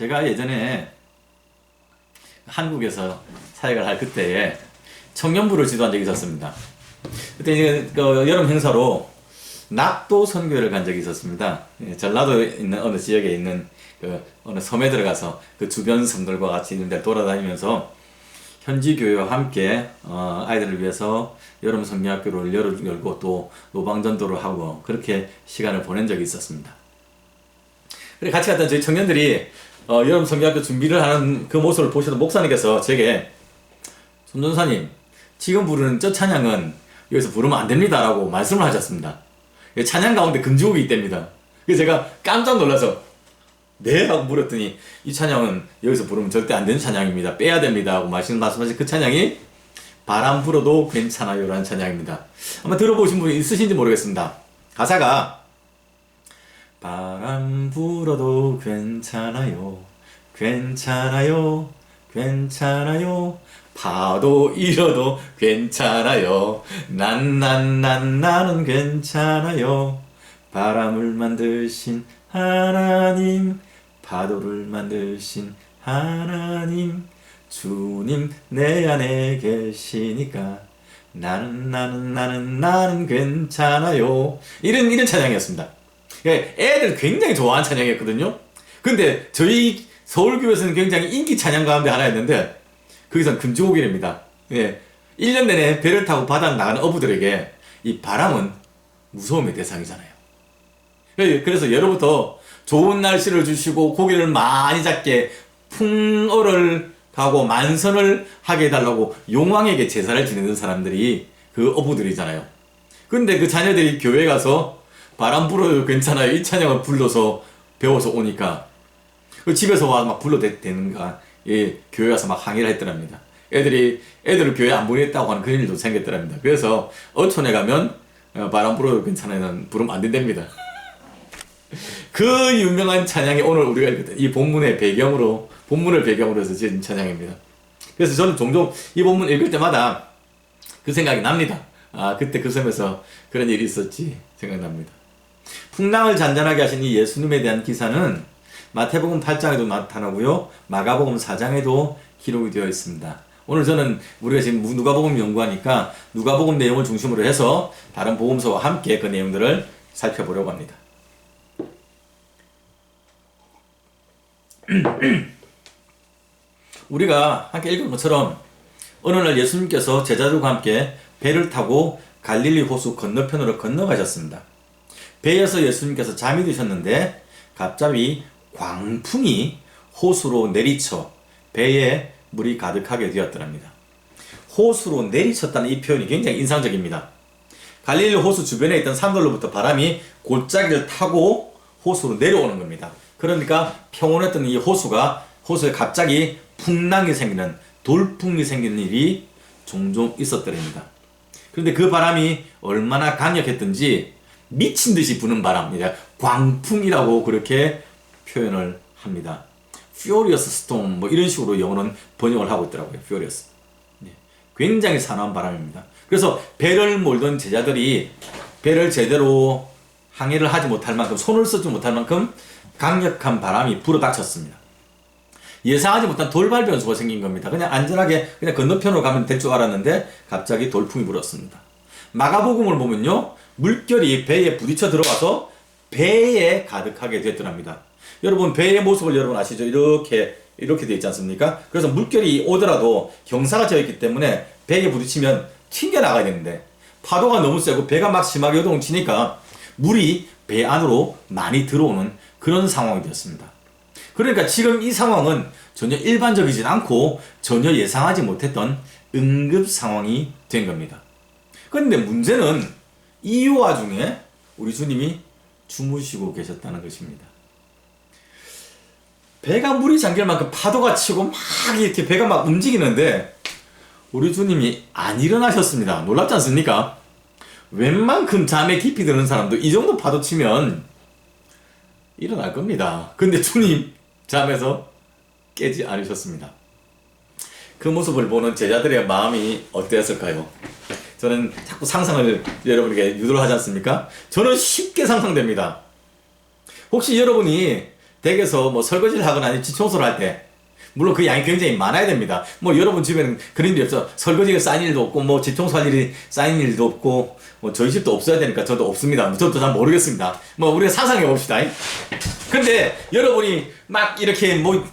제가 예전에 한국에서 사역을 할 그때에 청년부를 지도한 적이 있었습니다. 그때 이제 그 여름 행사로 낙도 선교회를 간 적이 있었습니다. 전라도에 있는 어느 지역에 있는 그 어느 섬에 들어가서 그 주변 섬들과 같이 있는 데 돌아다니면서 현지 교회와 함께 아이들을 위해서 여름 성경학교를 열고 또 노방전도를 하고 그렇게 시간을 보낸 적이 있었습니다. 그래 같이 갔던 저희 청년들이 여름 성경학교 준비를 하는 그 모습을 보시던 목사님께서 제게 손전사님 지금 부르는 저 찬양은 여기서 부르면 안 됩니다 라고 말씀을 하셨습니다. 찬양 가운데 금지곡이 있답니다. 그래서 제가 깜짝 놀라서 네 하고 물었더니 이 찬양은 여기서 부르면 절대 안 되는 찬양입니다. 빼야 됩니다 하고 말씀하신 그 찬양이 바람 불어도 괜찮아요 라는 찬양입니다. 아마 들어보신 분이 있으신지 모르겠습니다. 가사가 바람 불어도 괜찮아요 괜찮아요 괜찮아요 파도 일어도 괜찮아요 나는 괜찮아요 바람을 만드신 하나님 파도를 만드신 하나님 주님 내 안에 계시니까 나는 괜찮아요 이런 찬양이었습니다. 애들 굉장히 좋아하는 찬양이었거든요. 근데 저희 서울교회에서는 굉장히 인기 찬양 가운데 하나였는데 거기선 금지곡이랍니다. 1년 내내 배를 타고 바다를 나가는 어부들에게 이 바람은 무서움의 대상이잖아요. 그래서 예로부터 좋은 날씨를 주시고 고기를 많이 잡게 풍어를 가고 만선을 하게 해달라고 용왕에게 제사를 지내는 사람들이 그 어부들이잖아요. 근데 그 자녀들이 교회 가서 바람 불어도 괜찮아요 이 찬양을 불러서 배워서 오니까 집에서 와서 막 불러대는가 교회 가서 막 항의를 했더랍니다. 애들을 교회 안 보냈다고 하는 그런 일도 생겼더랍니다. 그래서 어촌에 가면 바람 불어도 괜찮아요는 부르면 안 된답니다. 그 유명한 찬양이 오늘 우리가 이 본문을 배경으로 해서 지은 찬양입니다. 그래서 저는 종종 이 본문 읽을 때마다 그 생각이 납니다. 그때 그 섬에서 그런 일이 있었지 생각납니다. 풍랑을 잔잔하게 하신 이 예수님에 대한 기사는 마태복음 8장에도 나타나고요. 마가복음 4장에도 기록이 되어 있습니다. 오늘 저는 우리가 지금 누가복음 연구하니까 누가복음 내용을 중심으로 해서 다른 복음서와 함께 그 내용들을 살펴보려고 합니다. 우리가 함께 읽은 것처럼 어느 날 예수님께서 제자들과 함께 배를 타고 갈릴리 호수 건너편으로 건너가셨습니다. 배에서 예수님께서 잠이 드셨는데 갑자기 광풍이 호수로 내리쳐 배에 물이 가득하게 되었더랍니다. 호수로 내리쳤다는 이 표현이 굉장히 인상적입니다. 갈릴리 호수 주변에 있던 산들로부터 바람이 골짜기를 타고 호수로 내려오는 겁니다. 그러니까 평온했던 이 호수에 갑자기 풍랑이 생기는 돌풍이 생기는 일이 종종 있었더랍니다. 그런데 그 바람이 얼마나 강력했던지 미친 듯이 부는 바람입니다. 광풍이라고 그렇게 표현을 합니다. Furious Storm 뭐 이런 식으로 영어는 번역을 하고 있더라고요. Furious. 굉장히 사나운 바람입니다. 그래서 배를 몰던 제자들이 배를 제대로 항해를 하지 못할 만큼 손을 쓰지 못할 만큼 강력한 바람이 불어닥쳤습니다. 예상하지 못한 돌발 변수가 생긴 겁니다. 그냥 안전하게 그냥 건너편으로 가면 될 줄 알았는데 갑자기 돌풍이 불었습니다. 마가복음을 보면요. 물결이 배에 부딪혀 들어가서 배에 가득하게 됐더랍니다. 여러분 배의 모습을 여러분 아시죠? 이렇게 되어 있지 않습니까? 그래서 물결이 오더라도 경사가 되어 있기 때문에 배에 부딪히면 튕겨나가야 되는데 파도가 너무 세고 배가 막 심하게 요동치니까 물이 배 안으로 많이 들어오는 그런 상황이 되었습니다. 그러니까 지금 이 상황은 전혀 일반적이진 않고 전혀 예상하지 못했던 응급 상황이 된 겁니다. 그런데 문제는 이 와중에 우리 주님이 주무시고 계셨다는 것입니다. 배가 물이 잠길 만큼 파도가 치고 막 이렇게 배가 막 움직이는데 우리 주님이 안 일어나셨습니다. 놀랍지 않습니까? 웬만큼 잠에 깊이 드는 사람도 이 정도 파도 치면 일어날 겁니다. 근데 주님 잠에서 깨지 않으셨습니다. 그 모습을 보는 제자들의 마음이 어땠을까요? 저는 자꾸 상상을 여러분에게 유도를 하지 않습니까? 저는 쉽게 상상됩니다. 혹시 여러분이 댁에서 뭐 설거지를 하거나 아니면 집 청소를 할 때, 물론 그 양이 굉장히 많아야 됩니다. 뭐 여러분 집에는 그런 일이 없어. 설거지가 쌓인 일도 없고, 뭐 집 청소할 일이 쌓인 일도 없고, 뭐 저희 집도 없어야 되니까 저도 없습니다. 저도 잘 모르겠습니다. 뭐 우리가 상상해 봅시다. 근데 여러분이 막 이렇게 뭐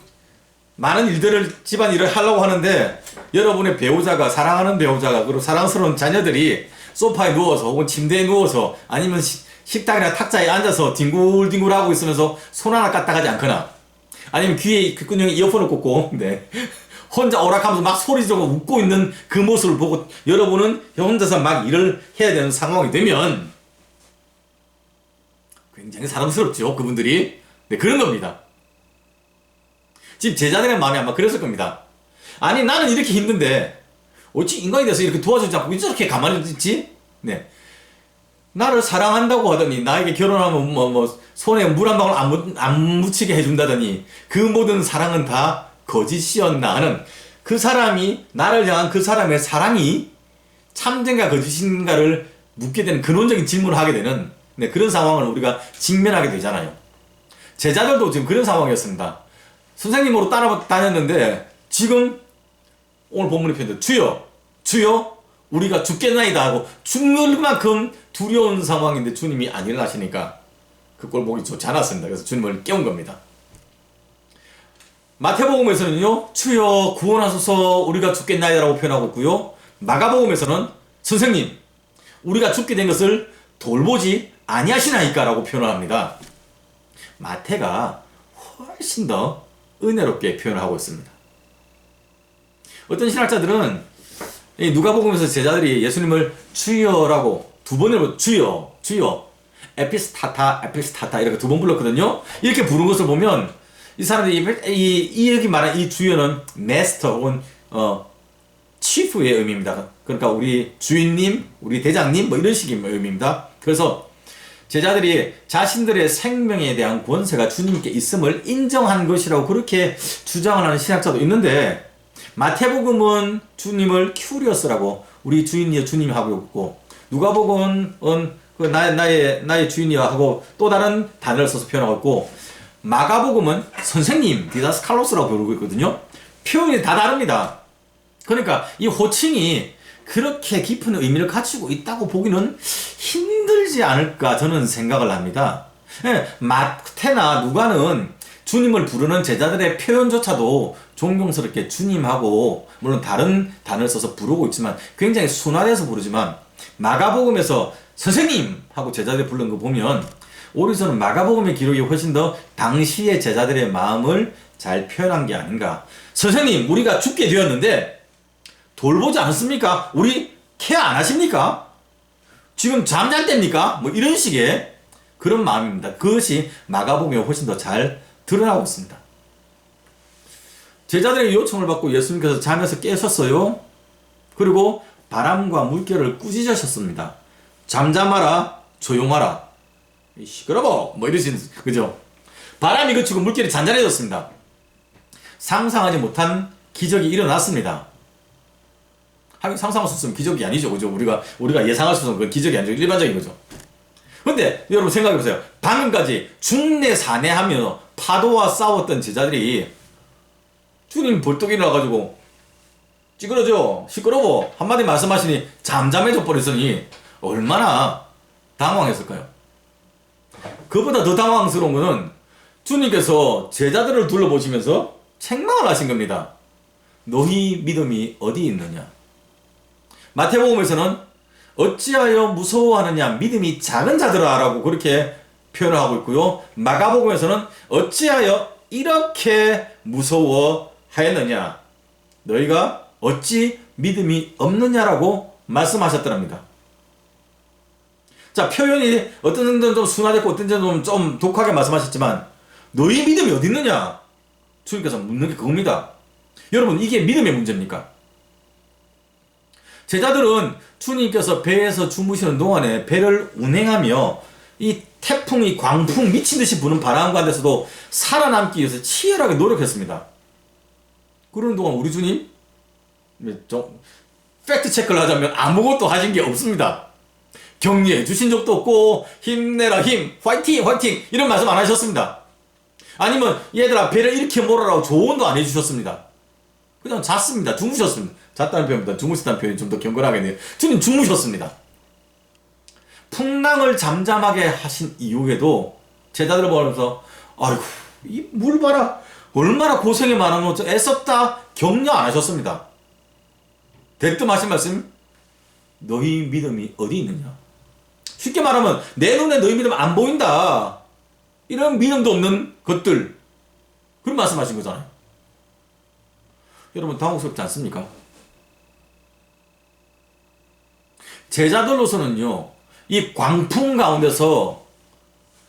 많은 일들을, 집안일을 하려고 하는데, 여러분의 배우자가, 사랑하는 배우자가, 그리고 사랑스러운 자녀들이 소파에 누워서 혹은 침대에 누워서 아니면 식탁이나 탁자에 앉아서 뒹굴뒹굴 하고 있으면서 손 하나 까딱하지 않거나, 아니면 귀에 귓구녕에 이어폰을 꽂고, 네, 혼자 오락하면서 막 소리 지르고 웃고 있는 그 모습을 보고 여러분은 혼자서 막 일을 해야 되는 상황이 되면 굉장히 사랑스럽죠, 그분들이. 네, 그런 겁니다. 지금 제자들의 마음이 아마 그랬을 겁니다. 아니, 나는 이렇게 힘든데 어찌 인간이 돼서 이렇게 도와주지 않고 왜 저렇게 가만히 있지? 네. 나를 사랑한다고 하더니, 나에게 결혼하면 손에 물 한 방울 안 묻히게 해준다더니, 그 모든 사랑은 다 거짓이었나 하는, 그 사람이, 나를 향한 그 사람의 사랑이 참된가 거짓인가를 묻게 되는 근원적인 질문을 하게 되는, 네, 그런 상황을 우리가 직면하게 되잖아요. 제자들도 지금 그런 상황이었습니다. 선생님으로 따라다녔는데 지금 오늘 본문의 표현대로 주여 우리가 죽겠나이다 하고 죽는 만큼 두려운 상황인데 주님이 안 일어나시니까 그 꼴 보기 좋지 않았습니다. 그래서 주님을 깨운 겁니다. 마태복음에서는요, 주여 구원하소서 우리가 죽겠나이다 라고 표현하고 있고요, 마가복음에서는 선생님 우리가 죽게 된 것을 돌보지 아니하시나이까 라고 표현을 합니다. 마태가 훨씬 더 은혜롭게 표현을 하고 있습니다. 어떤 신학자들은 누가복음에서 제자들이 예수님을 주여라고 두 번을 주여 에피스타타 이렇게 두 번 불렀거든요. 이렇게 부른 것을 보면 이 사람들이 여기 말한 이 주여는 마스터 혹은 치프의 의미입니다. 그러니까 우리 주인님, 우리 대장님 뭐 이런 식의 의미입니다. 그래서 제자들이 자신들의 생명에 대한 권세가 주님께 있음을 인정한 것이라고 그렇게 주장을 하는 신학자도 있는데, 마태복음은 주님을 큐리어스라고 우리 주인이여 주님이 하고 있고, 누가복음은 나의 주인이여 하고 또 다른 단어를 써서 표현하고 있고, 마가복음은 선생님 디다스칼로스라고 부르고 있거든요. 표현이 다 다릅니다. 그러니까 이 호칭이 그렇게 깊은 의미를 갖추고 있다고 보기는 힘들지 않을까 저는 생각을 합니다. 마태나 누가는 주님을 부르는 제자들의 표현조차도 존경스럽게 주님하고, 물론 다른 단어를 써서 부르고 있지만 굉장히 순화돼서 부르지만, 마가복음에서 선생님 하고 제자들이 부르는 거 보면 오히려 저는 마가복음의 기록이 훨씬 더 당시의 제자들의 마음을 잘 표현한 게 아닌가. 선생님 우리가 죽게 되었는데 돌보지 않습니까? 우리 케어 안 하십니까? 지금 잠잘 때입니까? 뭐 이런 식의 그런 마음입니다. 그것이 마가복음에 훨씬 더 잘 드러나고 있습니다. 제자들의 요청을 받고 예수님께서 잠에서 깨셨어요. 그리고 바람과 물결을 꾸짖으셨습니다. 잠잠하라, 조용하라, 시끄러워, 뭐 이러시는, 그죠? 바람이 그치고 물결이 잔잔해졌습니다. 상상하지 못한 기적이 일어났습니다. 하긴 상상할 수 있으면 기적이 아니죠, 그죠? 우리가 예상할 수 있는 그건 기적이 아니죠. 일반적인 거죠. 근데 여러분 생각해보세요. 방금까지 중내사내하며 파도와 싸웠던 제자들이 주님 벌떡 일어나가지고 찌그러져, 시끄러워 한마디 말씀하시니 잠잠해져 버렸으니 얼마나 당황했을까요? 그보다 더 당황스러운 것은 주님께서 제자들을 둘러보시면서 책망을 하신 겁니다. 너희 믿음이 어디 있느냐? 마태복음에서는 어찌하여 무서워하느냐, 믿음이 작은 자들아 라고 그렇게 표현을 하고 있고요, 마가복음에서는 어찌하여 이렇게 무서워하였느냐, 너희가 어찌 믿음이 없느냐라고 말씀하셨더랍니다. 자, 표현이 어떤 정도는 좀 순화됐고 어떤 정도는 좀 독하게 말씀하셨지만, 너희 믿음이 어디 있느냐 주님께서 묻는 게 그겁니다. 여러분, 이게 믿음의 문제입니까? 제자들은 주님께서 배에서 주무시는 동안에 배를 운행하며 이 태풍이 광풍 미친듯이 부는 바람 가운데서도 살아남기 위해서 치열하게 노력했습니다. 그러는 동안 우리 주님 좀 팩트 체크를 하자면 아무것도 하신 게 없습니다. 격려해 주신 적도 없고 힘내라 힘, 화이팅 화이팅 이런 말씀 안 하셨습니다. 아니면 얘들아 배를 이렇게 몰아라고 조언도 안 해주셨습니다. 그냥 잤습니다. 주무셨습니다. 잤다는 표현보다 주무셨다는 표현이 좀 더 경건하겠네요. 주님 주무셨습니다. 풍랑을 잠잠하게 하신 이후에도 제자들을 보면서 아이고 이 물 봐라 얼마나 고생이 많아노 애썼다 격려 안 하셨습니다. 대뜸 하신 말씀 너희 믿음이 어디 있느냐. 쉽게 말하면 내 눈에 너희 믿음 안 보인다. 이런 믿음도 없는 것들 그런 말씀하신 거잖아요. 여러분 당혹스럽지 않습니까? 제자들로서는요 이 광풍 가운데서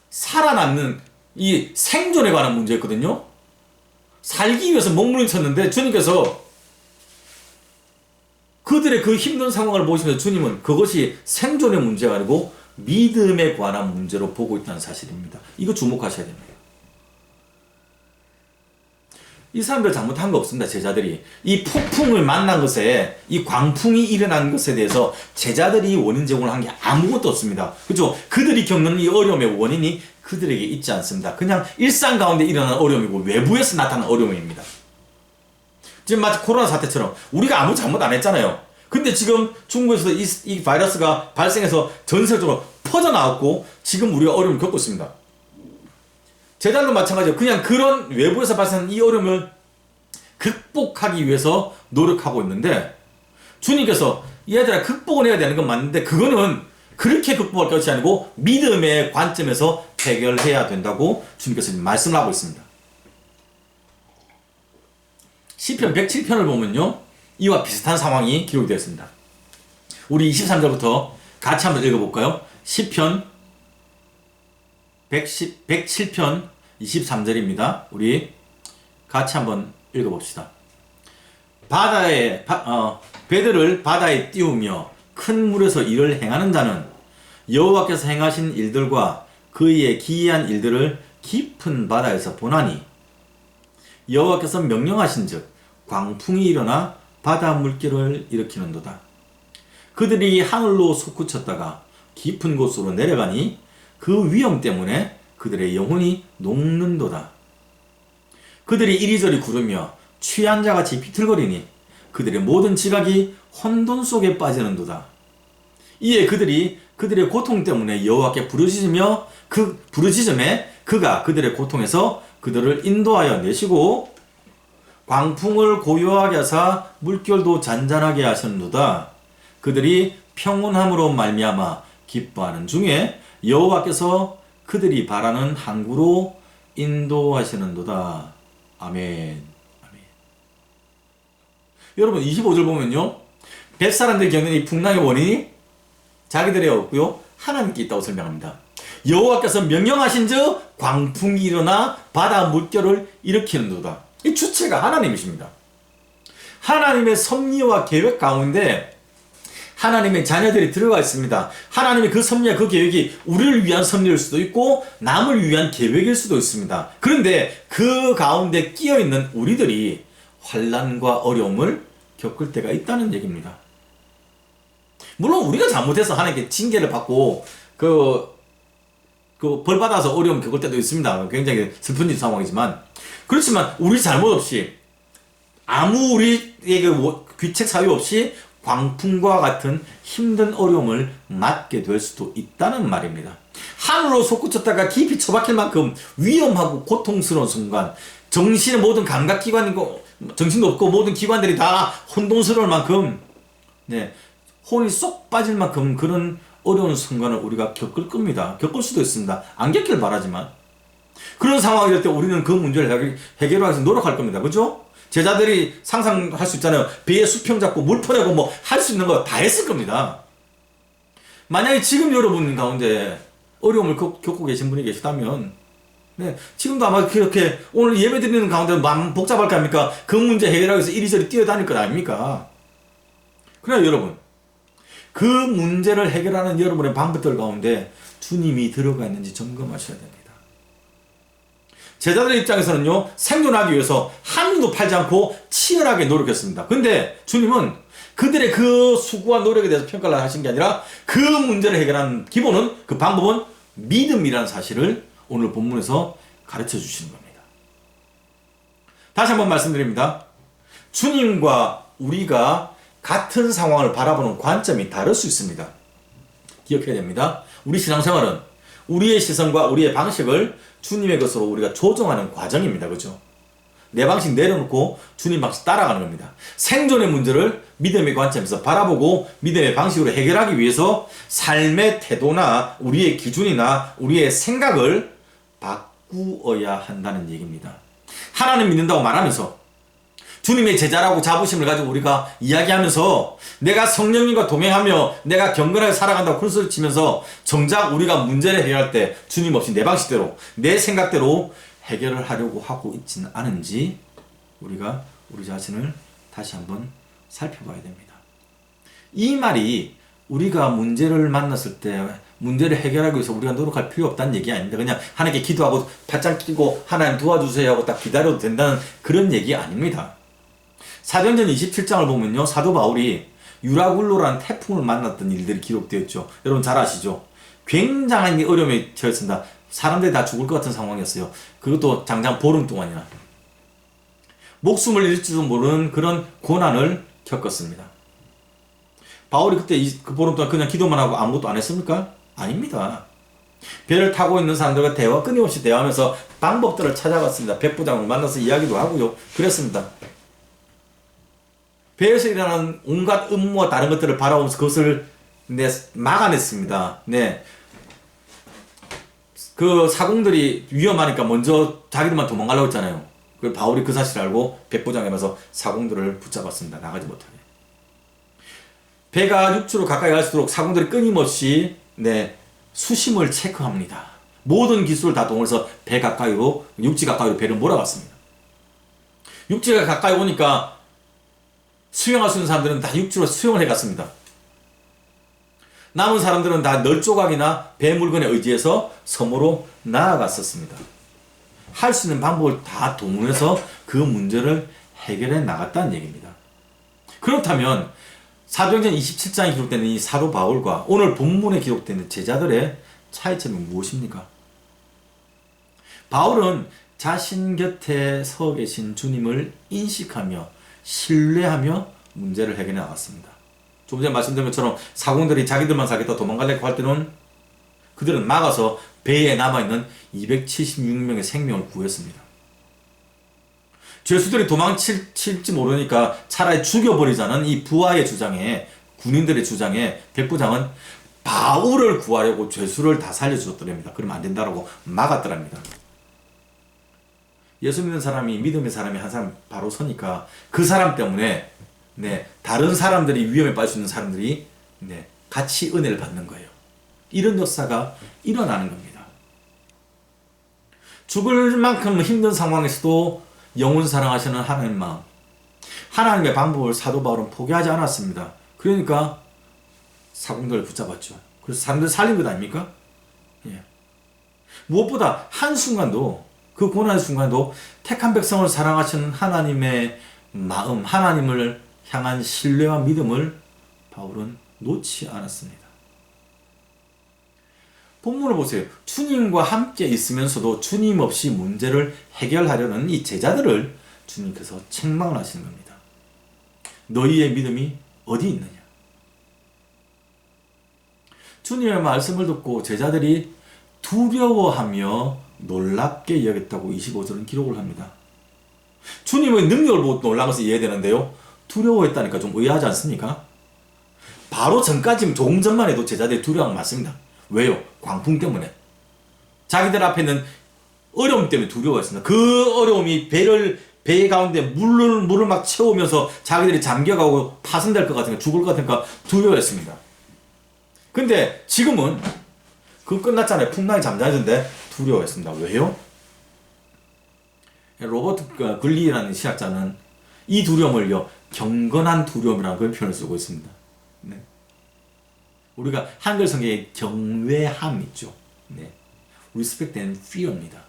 살아남는 이 생존에 관한 문제였거든요. 살기 위해서 몸부림쳤는데 주님께서 그들의 그 힘든 상황을 보시면서 주님은 그것이 생존의 문제가 아니고 믿음에 관한 문제로 보고 있다는 사실입니다. 이거 주목하셔야 됩니다. 이 사람들 잘못한 거 없습니다. 제자들이 이 폭풍을 만난 것에 이 광풍이 일어난 것에 대해서 제자들이 원인 제공을 한 게 아무것도 없습니다. 그렇죠? 그들이 겪는 이 어려움의 원인이 그들에게 있지 않습니다. 그냥 일상 가운데 일어나는 어려움이고 외부에서 나타나는 어려움입니다. 지금 마치 코로나 사태처럼 우리가 아무 잘못 안 했잖아요. 근데 지금 중국에서도 이 바이러스가 발생해서 전 세계적으로 퍼져나왔고 지금 우리가 어려움을 겪고 있습니다. 제자들도 마찬가지예요. 그냥 그런 외부에서 발생한 이 어려움을 극복하기 위해서 노력하고 있는데 주님께서 얘들아 극복을 해야 되는 건 맞는데 그거는 그렇게 극복할 것이 아니고 믿음의 관점에서 해결해야 된다고 주님께서 말씀을 하고 있습니다. 시편 107편을 보면요 이와 비슷한 상황이 기록이 되어 있습니다. 우리 23절부터 같이 한번 읽어볼까요? 시편 107편 23절입니다. 우리 같이 한번 읽어봅시다. 배들을 바다에 띄우며 큰 물에서 일을 행하는 자는 여호와께서 행하신 일들과 그의 기이한 일들을 깊은 바다에서 보나니 여호와께서 명령하신즉 광풍이 일어나 바다 물결을 일으키는도다. 그들이 하늘로 솟구쳤다가 깊은 곳으로 내려가니 그 위험 때문에 그들의 영혼이 녹는도다. 그들이 이리저리 구르며 취한 자같이 비틀거리니 그들의 모든 지각이 혼돈 속에 빠지는도다. 이에 그들이 그들의 고통 때문에 여호와께 부르짖으며 그 부르짖음에 그가 그들의 고통에서 그들을 인도하여 내시고 광풍을 고요하게 하사 물결도 잔잔하게 하셨는도다. 그들이 평온함으로 말미암아 기뻐하는 중에 여호와께서 그들이 바라는 항구로 인도하시는도다. 아멘. 아멘. 여러분 25절 보면요. 뱃사람들이 겪는 이 풍랑의 원인이 자기들에 없고요. 하나님께 있다고 설명합니다. 여호와께서 명령하신즉 광풍이 일어나 바다 물결을 일으키는도다. 이 주체가 하나님이십니다. 하나님의 섭리와 계획 가운데 하나님의 자녀들이 들어가 있습니다. 하나님의 그 섭리와 그 계획이 우리를 위한 섭리일 수도 있고 남을 위한 계획일 수도 있습니다. 그런데 그 가운데 끼어있는 우리들이 환난과 어려움을 겪을 때가 있다는 얘기입니다. 물론 우리가 잘못해서 하나님께 징계를 받고 벌 받아서 어려움 겪을 때도 있습니다. 굉장히 슬픈 상황이지만 그렇지만 우리 잘못 없이 아무 우리에게 귀책 사유 없이 광풍과 같은 힘든 어려움을 맞게 될 수도 있다는 말입니다. 하늘로 솟구쳤다가 깊이 처박힐 만큼 위험하고 고통스러운 순간 정신의 모든 감각기관이고 정신도 없고 모든 기관들이 다 혼돈스러울 만큼 혼이 쏙 빠질 만큼 그런 어려운 순간을 우리가 겪을 겁니다. 겪을 수도 있습니다. 안 겪길 바라지만 그런 상황이 될 때 우리는 그 문제를 해결하기 위해서 노력할 겁니다. 그죠? 제자들이 상상할 수 있잖아요. 배에 수평 잡고 물 퍼내고 뭐 할 수 있는 거 다 했을 겁니다. 만약에 지금 여러분 가운데 어려움을 겪고 계신 분이 계시다면 지금도 아마 그렇게 오늘 예배 드리는 가운데 마음 복잡할 거 아닙니까? 그 문제 해결하기 위해서 이리저리 뛰어다닐 것 아닙니까? 그러나 여러분 그 문제를 해결하는 여러분의 방법들 가운데 주님이 들어가 있는지 점검하셔야 됩니다. 제자들의 입장에서는요 생존하기 위해서 한눈도 팔지 않고 치열하게 노력했습니다. 근데 주님은 그들의 그 수고와 노력에 대해서 평가를 하신 게 아니라 그 문제를 해결하는 기본은 그 방법은 믿음이라는 사실을 오늘 본문에서 가르쳐 주시는 겁니다. 다시 한번 말씀드립니다. 주님과 우리가 같은 상황을 바라보는 관점이 다를 수 있습니다. 기억해야 됩니다. 우리 신앙생활은 우리의 시선과 우리의 방식을 주님의 것으로 우리가 조정하는 과정입니다. 그죠? 내 방식 내려놓고 주님 방식 따라가는 겁니다. 생존의 문제를 믿음의 관점에서 바라보고 믿음의 방식으로 해결하기 위해서 삶의 태도나 우리의 기준이나 우리의 생각을 바꾸어야 한다는 얘기입니다. 하나님 믿는다고 말하면서 주님의 제자라고 자부심을 가지고 우리가 이야기하면서 내가 성령님과 동행하며 내가 경건하게 살아간다고 큰소리 치면서 정작 우리가 문제를 해결할 때 주님 없이 내 방식대로 내 생각대로 해결을 하려고 하고 있지는 않은지 우리가 우리 자신을 다시 한번 살펴봐야 됩니다. 이 말이 우리가 문제를 만났을 때 문제를 해결하기 위해서 우리가 노력할 필요 없다는 얘기 아닙니다. 그냥 하나님께 기도하고 바짝 끼고 하나님 도와주세요 하고 딱 기다려도 된다는 그런 얘기 아닙니다. 사도행전 27장을 보면요, 사도 바울이 유라굴로라는 태풍을 만났던 일들이 기록되어 있죠. 여러분 잘 아시죠? 굉장한 어려움에 처했습니다. 사람들이 다 죽을 것 같은 상황이었어요. 그것도 장장 보름 동안이나. 목숨을 잃을지도 모르는 그런 고난을 겪었습니다. 바울이 그때 그 보름 동안 그냥 기도만 하고 아무것도 안 했습니까? 아닙니다. 배를 타고 있는 사람들과 끊임없이 대화하면서 방법들을 찾아갔습니다. 백부장을 만나서 이야기도 하고요. 그랬습니다. 배에서 일어나는 온갖 음모와 다른 것들을 바라보면서 그것을 막아냈습니다. 네. 그 사공들이 위험하니까 먼저 자기들만 도망가려고 했잖아요. 그 바울이 그 사실을 알고 백부장에 가서 사공들을 붙잡았습니다. 나가지 못하게. 배가 육지로 가까이 갈수록 사공들이 끊임없이 수심을 체크합니다. 모든 기술을 다 동원해서 육지 가까이로 배를 몰아갔습니다. 육지가 가까이 오니까 수영할 수 있는 사람들은 다 육지로 수영을 해갔습니다. 남은 사람들은 다 널조각이나 배 물건에 의지해서 섬으로 나아갔었습니다. 할 수 있는 방법을 다 동원해서 그 문제를 해결해 나갔다는 얘기입니다. 그렇다면 사도행전 27장에 기록되는 이 사도 바울과 오늘 본문에 기록되는 제자들의 차이점이 무엇입니까? 바울은 자신 곁에 서 계신 주님을 인식하며 신뢰하며 문제를 해결해 나갔습니다. 조금 전에 말씀드린 것처럼 사공들이 자기들만 살겠다 도망가려고 할 때는 그들은 막아서 배에 남아있는 276명의 생명을 구했습니다. 죄수들이 도망칠지 모르니까 차라리 죽여버리자는 이 부하의 주장에, 군인들의 주장에 백부장은 바울을 구하려고 죄수를 다 살려주었더랍니다. 그러면 안 된다라고 막았더랍니다. 예수 믿는 사람이, 믿음의 사람이 한 사람 바로 서니까 그 사람 때문에 다른 사람들이 위험에 빠질 수 있는 사람들이 같이 은혜를 받는 거예요. 이런 역사가 일어나는 겁니다. 죽을 만큼 힘든 상황에서도 영혼 사랑하시는 하나님 마음, 하나님의 방법을 사도 바울은 포기하지 않았습니다. 그러니까 사공들을 붙잡았죠. 그래서 사람들 살린 것 아닙니까? 예. 무엇보다 한순간도, 그 고난의 순간도 택한 백성을 사랑하시는 하나님의 마음, 하나님을 향한 신뢰와 믿음을 바울은 놓지 않았습니다. 본문을 보세요. 주님과 함께 있으면서도 주님 없이 문제를 해결하려는 이 제자들을 주님께서 책망을 하시는 겁니다. 너희의 믿음이 어디 있느냐? 주님의 말씀을 듣고 제자들이 두려워하며 놀랍게 여겼다고 25절은 기록을 합니다. 주님의 능력을 보고 놀란 것을 이해되는데요. 두려워했다니까 좀 의아하지 않습니까? 바로 전까지 조금 전만 해도 제자들이 두려워한 것 맞습니다. 왜요? 광풍 때문에. 자기들 앞에 있는 어려움 때문에 두려워했습니다. 그 어려움이 배 가운데 물을 막 채우면서 자기들이 잠겨가고 파손될 것 같으니까 죽을 것 같으니까 두려워했습니다. 근데 지금은 그거 끝났잖아요. 풍랑이 잠잠해졌는데 두려워했습니다. 왜요? 로버트 글리라는 신학자는 이 두려움을요, 경건한 두려움이라는 그 표현을 쓰고 있습니다. 네. 우리가 한글 성경에 경외함 있죠. 네. Respect and fear입니다.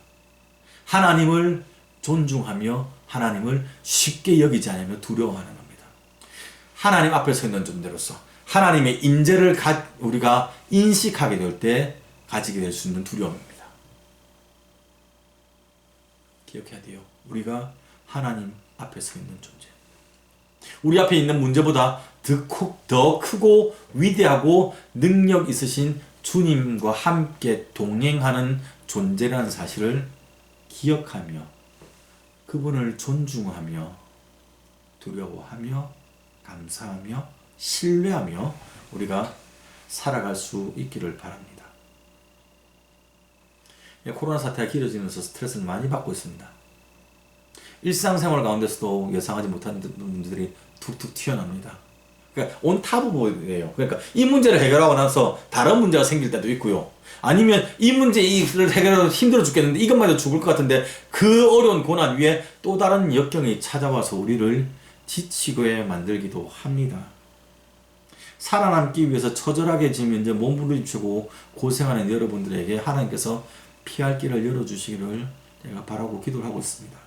하나님을 존중하며 하나님을 쉽게 여기지 않으며 두려워하는 겁니다. 하나님 앞에 서 있는 존재로서 하나님의 인재를 우리가 인식하게 될 때 가지게 될 수 있는 두려움입니다. 기억해야 돼요. 우리가 하나님 앞에 서 있는 존재. 우리 앞에 있는 문제보다 더 크고 위대하고 능력 있으신 주님과 함께 동행하는 존재라는 사실을 기억하며 그분을 존중하며 두려워하며 감사하며 신뢰하며 우리가 살아갈 수 있기를 바랍니다. 코로나 사태가 길어지면서 스트레스를 많이 받고 있습니다. 일상생활 가운데서도 예상하지 못한 문제들이 툭툭 튀어나옵니다. 그러니까 온탑오버예요. 그러니까 이 문제를 해결하고 나서 다른 문제가 생길 때도 있고요. 아니면 이 문제를 해결하기 힘들어 죽겠는데 이것마저 죽을 것 같은데 그 어려운 고난 위에 또 다른 역경이 찾아와서 우리를 지치게 만들기도 합니다. 살아남기 위해서 처절하게 지금 이제 몸부림치고 고생하는 여러분들에게 하나님께서 피할 길을 열어주시기를 제가 바라고 기도를 하고 있습니다.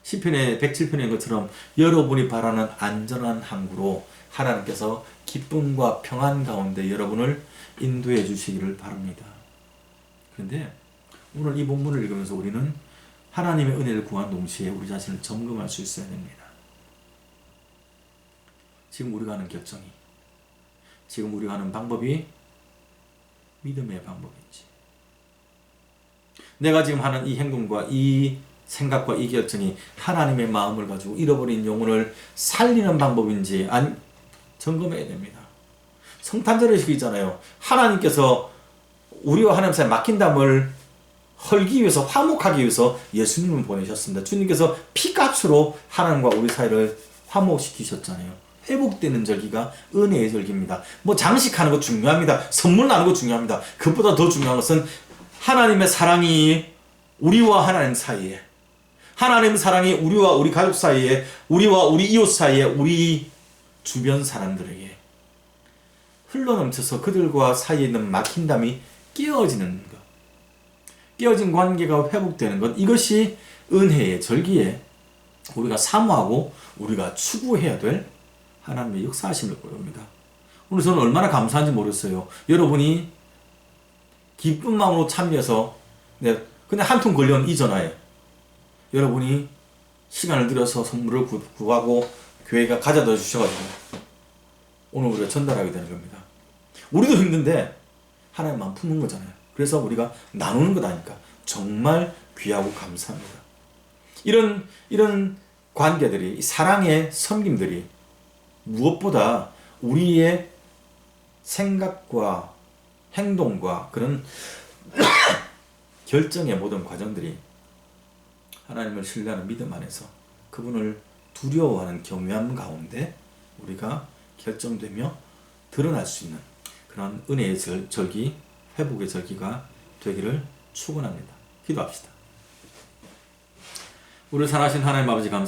시편의 107편인 것처럼 여러분이 바라는 안전한 항구로 하나님께서 기쁨과 평안 가운데 여러분을 인도해 주시기를 바랍니다. 그런데 오늘 이 본문을 읽으면서 우리는 하나님의 은혜를 구한 동시에 우리 자신을 점검할 수 있어야 됩니다. 지금 우리가 하는 결정이, 지금 우리가 하는 방법이 믿음의 방법인지, 내가 지금 하는 이 행동과 이 생각과 이 결정이 하나님의 마음을 가지고 잃어버린 영혼을 살리는 방법인지 점검해야 됩니다. 성탄절의식이 있잖아요. 하나님께서 우리와 하나님 사이에 막힌 담을 헐기 위해서, 화목하기 위해서 예수님을 보내셨습니다. 주님께서 피값으로 하나님과 우리 사이를 화목시키셨잖아요. 회복되는 절기가 은혜의 절기입니다. 뭐 장식하는 거 중요합니다. 선물 나누는 거 중요합니다. 그것보다 더 중요한 것은 하나님의 사랑이 우리와 하나님 사이에, 하나님의 사랑이 우리와 우리 가족 사이에, 우리와 우리 이웃 사이에, 우리 주변 사람들에게 흘러넘쳐서 그들과 사이에 있는 막힌 담이 깨어지는 것, 깨어진 관계가 회복되는 것, 이것이 은혜의 절기에 우리가 사모하고 우리가 추구해야 될 하나님의 역사하심을 보입니다. 오늘 저는 얼마나 감사한지 모르겠어요. 여러분이 기쁜 마음으로 참여해서 근데 한 통 걸려온 이 전화에 여러분이 시간을 들여서 선물을 구하고 교회가 가져다 주셔가지고 오늘 우리가 전달하게 되는 겁니다. 우리도 힘든데 하나님 마음 품는 거잖아요. 그래서 우리가 나누는 거다니까 정말 귀하고 감사합니다. 이런 관계들이, 사랑의 섬김들이 무엇보다 우리의 생각과 행동과 그런 결정의 모든 과정들이 하나님을 신뢰하는 믿음 안에서 그분을 두려워하는 경외함 가운데 우리가 결정되며 드러날 수 있는 그런 은혜의 절기, 회복의 절기가 되기를 축원합니다. 기도합시다. 우리를 사랑하신 하나님 아버지 감사합니다.